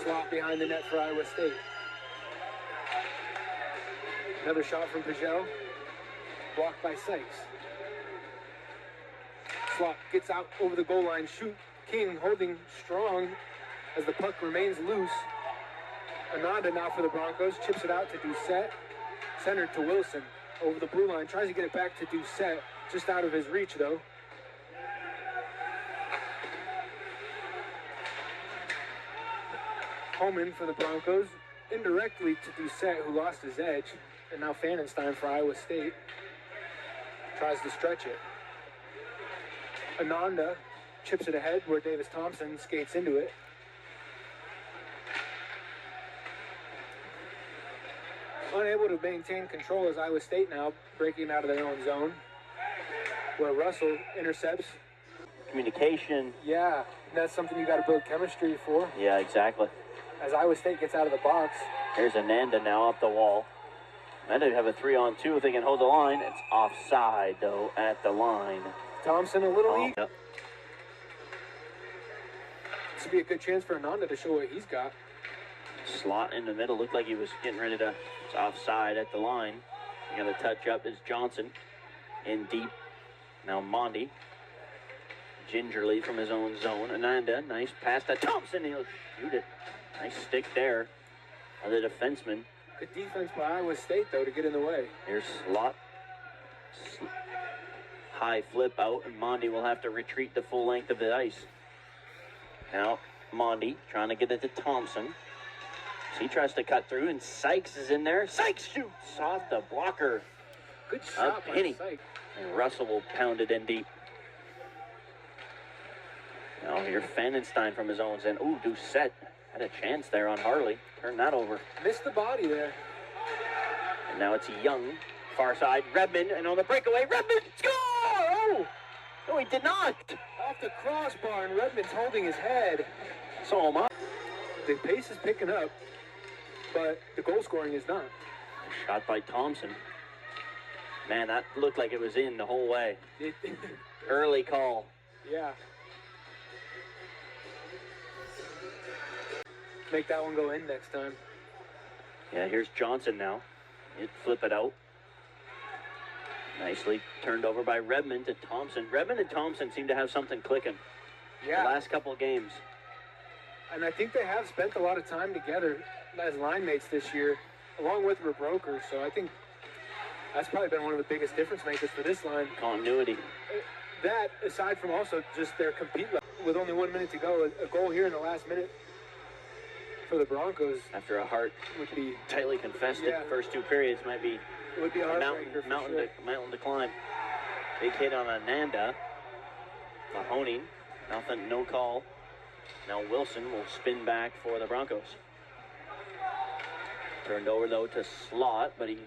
Slot behind the net for Iowa State. Another shot from Pagel. Blocked by Sykes. Slot gets out over the goal line. Shoot. King holding strong as the puck remains loose. Ananda now for the Broncos. Chips it out to Doucette. Centered to Wilson. Over the blue line. Tries to get it back to Doucette. Just out of his reach, though. Holman for the Broncos. Indirectly to Doucette, who lost his edge. And now Fanenstein for Iowa State. Tries to stretch it. Ananda chips it ahead where Davis Thompson skates into it. Unable to maintain control as Iowa State now breaking out of their own zone. Where Russell intercepts. Communication. Yeah, that's something you got to build chemistry for. Yeah, exactly. As Iowa State gets out of the box. Here's Ananda now up the wall. Ananda have a 3-on-2 if they can hold the line. It's offside, though, at the line. Thompson a little lead. Yep. This would be a good chance for Ananda to show what he's got. Slot in the middle. Looked like he was getting ready to... It's offside at the line. You got to touch up is Johnson. In deep. Now Mondi. Gingerly from his own zone. Ananda, nice pass to Thompson. He'll shoot it. Nice stick there of the defenseman. Good defense by Iowa State, though, to get in the way. Here's Slot. High flip out, and Mondi will have to retreat the full length of the ice. Now, Mondi trying to get it to Thompson. So he tries to cut through, and Sykes is in there. Sykes shoots off the blocker. Good shot by Sykes. And Russell will pound it in deep. Now here's Fanenstein from his own end. Ooh, Doucette had a chance there on Harley. Turn that over. Missed the body there. And now it's Young. Far side, Redmond, and on the breakaway, Redmond score! Oh! No, he did not. Off the crossbar, and Redmond's holding his head. So am I. The pace is picking up, but the goal scoring is not. Shot by Thompson. Man, that looked like it was in the whole way. Early call. Yeah. Make that one go in next time. Yeah, here's Johnson now. He'd flip it out. Nicely turned over by Redmond to Thompson. Redmond and Thompson seem to have something clicking. Yeah. The last couple of games. And I think they have spent a lot of time together as line mates this year, along with Rebroker. So I think that's probably been one of the biggest difference makers for this line. Continuity. That, aside from also just their compete level. With only 1 minute to go, a goal here in the last minute for the Broncos. After a heart would be tightly contested first two periods, might be it would be a mountain to climb. Big hit on Ananda. Mahoney, nothing, no call. Now Wilson will spin back for the Broncos. Turned over though to Slot, but he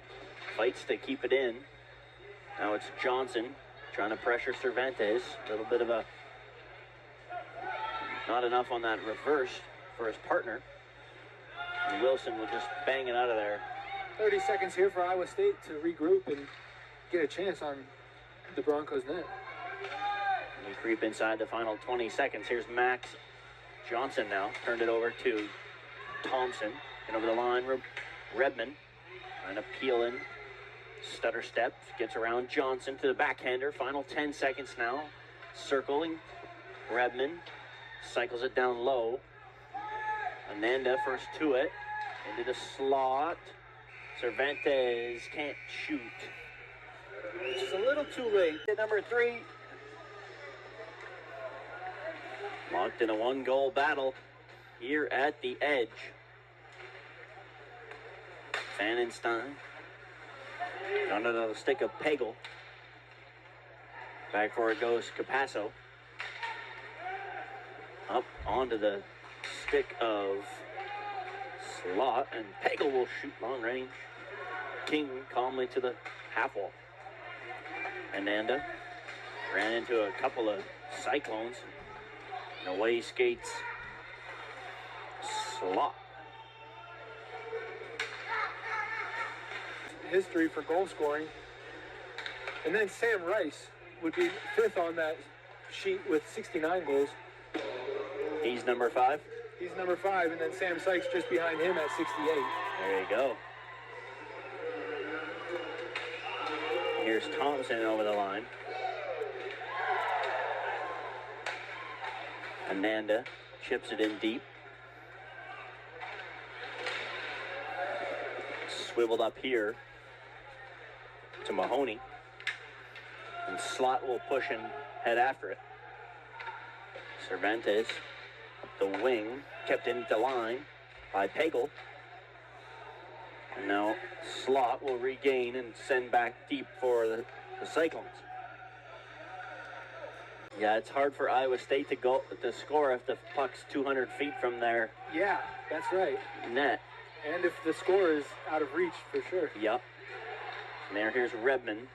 fights to keep it in. Now it's Johnson trying to pressure Cervantes. A little bit of a not enough on that reverse for his partner. And Wilson will just bang it out of there. 30 seconds here for Iowa State to regroup and get a chance on the Broncos net. We creep inside the final 20 seconds. Here's Max Johnson now. Turned it over to Thompson. And over the line, Redmond trying to peel in. Stutter step. Gets around Johnson to the backhander. Final 10 seconds now. Circling. Redmond cycles it down low. Ananda first to it. Into the slot. Cervantes can't shoot. Which is a little too late. Number 3. Locked in a one-goal battle here at the edge. Fanenstein. Under the stick of Pagel. Back for it goes Capasso. Up onto the stick of Slot, and Pagel will shoot long range. King calmly to the half wall. Ananda ran into a couple of Cyclones. And away skates Slot. History for goal scoring. And then Sam Rice would be 5th on that sheet with 69 goals. He's number 5. He's number 5, and then Sam Sykes just behind him at 68. There you go. Here's Thompson over the line. Ananda chips it in deep. Swiveled up here to Mahoney. And Slot will push and head after it. Cervantes up the wing, kept into line by Pagel. And now Slot will regain and send back deep for the Cyclones. Yeah, it's hard for Iowa State to score if the puck's 200 feet from their Yeah, that's right. net. And if the score is out of reach, for sure. Yep. And here's Redmond.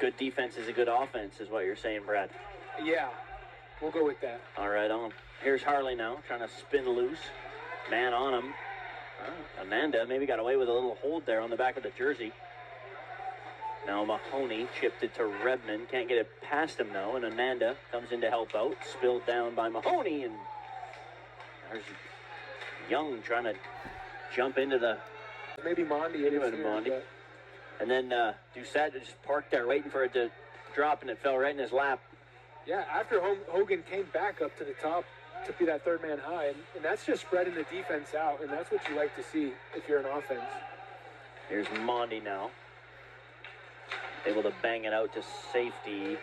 Good defense is a good offense, is what you're saying, Brad. Yeah, we'll go with that. All right, on. Here's Harley now, trying to spin loose. Man on him. Ananda maybe got away with a little hold there on the back of the jersey. Now Mahoney chipped it to Redmond. Can't get it past him, though. And Ananda comes in to help out. Spilled down by Mahoney. And there's Young trying to jump into the... Maybe Mondi. Mondi. And then Doucette just parked there waiting for it to drop, and it fell right in his lap. Yeah, after Hogan came back up to the top to be that third man high, and that's just spreading the defense out, and that's what you like to see if you're an offense. Here's Mondi now. Able to bang it out to safety.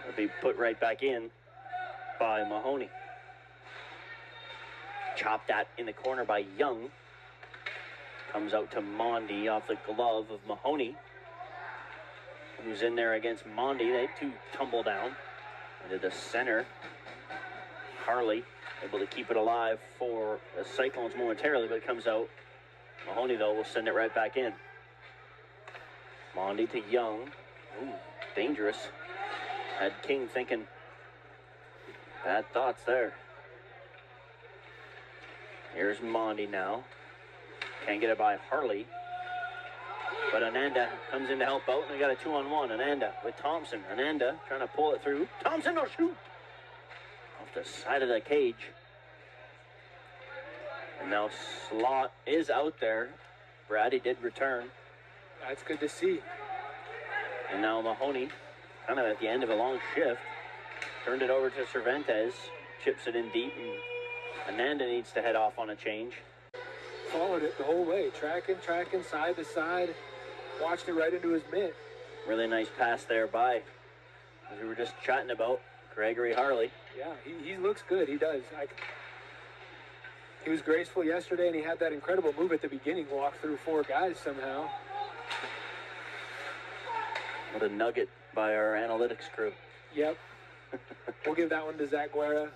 It'll be put right back in by Mahoney. Chopped that in the corner by Young. Comes out to Mondi off the glove of Mahoney. Who's in there against Mondi. They two tumble down into the center. Harley able to keep it alive for the Cyclones momentarily, but it comes out. Mahoney, though, will send it right back in. Mondi to Young. Ooh, dangerous. Had King thinking bad thoughts there. Here's Mondi now. Can't get it by Harley. But Ananda comes in to help out, and we got a 2-on-1. Ananda with Thompson. Ananda trying to pull it through. Thompson, no shoot! Off the side of the cage. And now Slot is out there. Brady did return. That's good to see. And now Mahoney, kind of at the end of a long shift, turned it over to Cervantes. Chips it in deep, and Ananda needs to head off on a change. Followed it the whole way. Tracking, side to side. Watched it right into his mitt. Really nice pass there by, as we were just chatting about, Gregory Harley. Yeah, he looks good. He does. He was graceful yesterday, and he had that incredible move at the beginning. Walked through 4 guys somehow. What a nugget by our analytics crew. Yep. We'll give that one to Zach Guerra.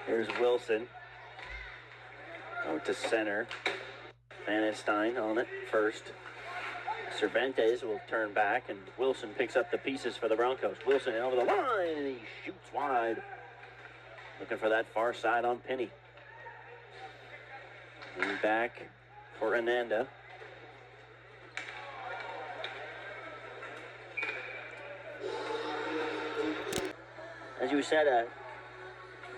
Here's Wilson. Out to center. Van Stein on it first. Cervantes will turn back, and Wilson picks up the pieces for the Broncos. Wilson over the line, and he shoots wide. Looking for that far side on Penny. And back for Ananda. As you said,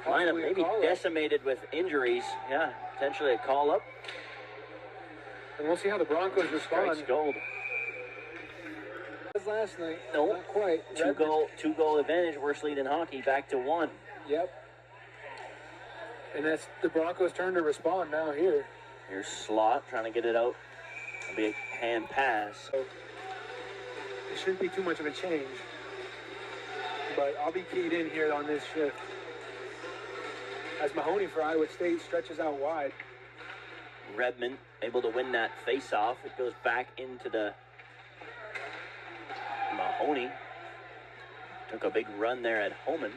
lineup maybe decimated with injuries. Yeah, potentially a call-up. And we'll see how the Broncos respond. Strikes gold. Last night, no, not quite. Two goal advantage, worst lead in hockey, back to 1. Yep. And that's the Broncos' turn to respond now here. Here's Slot trying to get it out. It'll be a hand pass. So, it shouldn't be too much of a change. But I'll be keyed in here on this shift. As Mahoney for Iowa State stretches out wide. Redmond able to win that face-off. It goes back into the Mahoney. Took a big run there at Homan.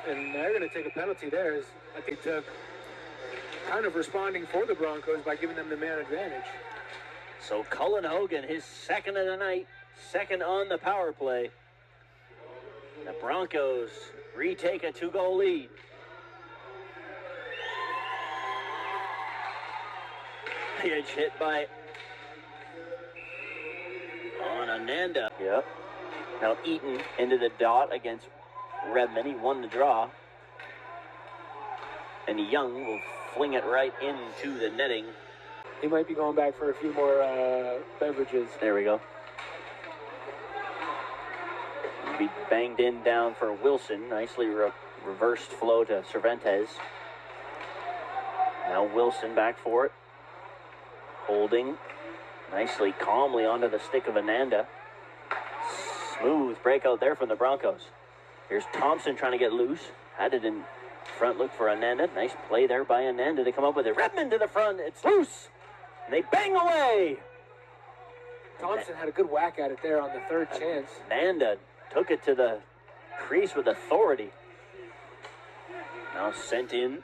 And they're going to take a penalty there. As they took kind of responding for the Broncos by giving them the man advantage. So Cullen Hogan, his second of the night, second on the power play. The Broncos retake a 2-goal lead. Huge hit by on Ananda. Yep. Now Eaton into the dot against Redmond. He won the draw. And Young will fling it right into the netting. He might be going back for a few more beverages. There we go. Be banged in down for Wilson. Nicely reversed flow to Cervantes. Now Wilson back for it. Holding nicely, calmly onto the stick of Ananda. Smooth breakout there from the Broncos. Here's Thompson trying to get loose. Had it in front, look for Ananda. Nice play there by Ananda to come up with it. Redmond to the front, it's loose. And they bang away. Thompson had a good whack at it there on the third chance. Ananda took it to the crease with authority. Now sent in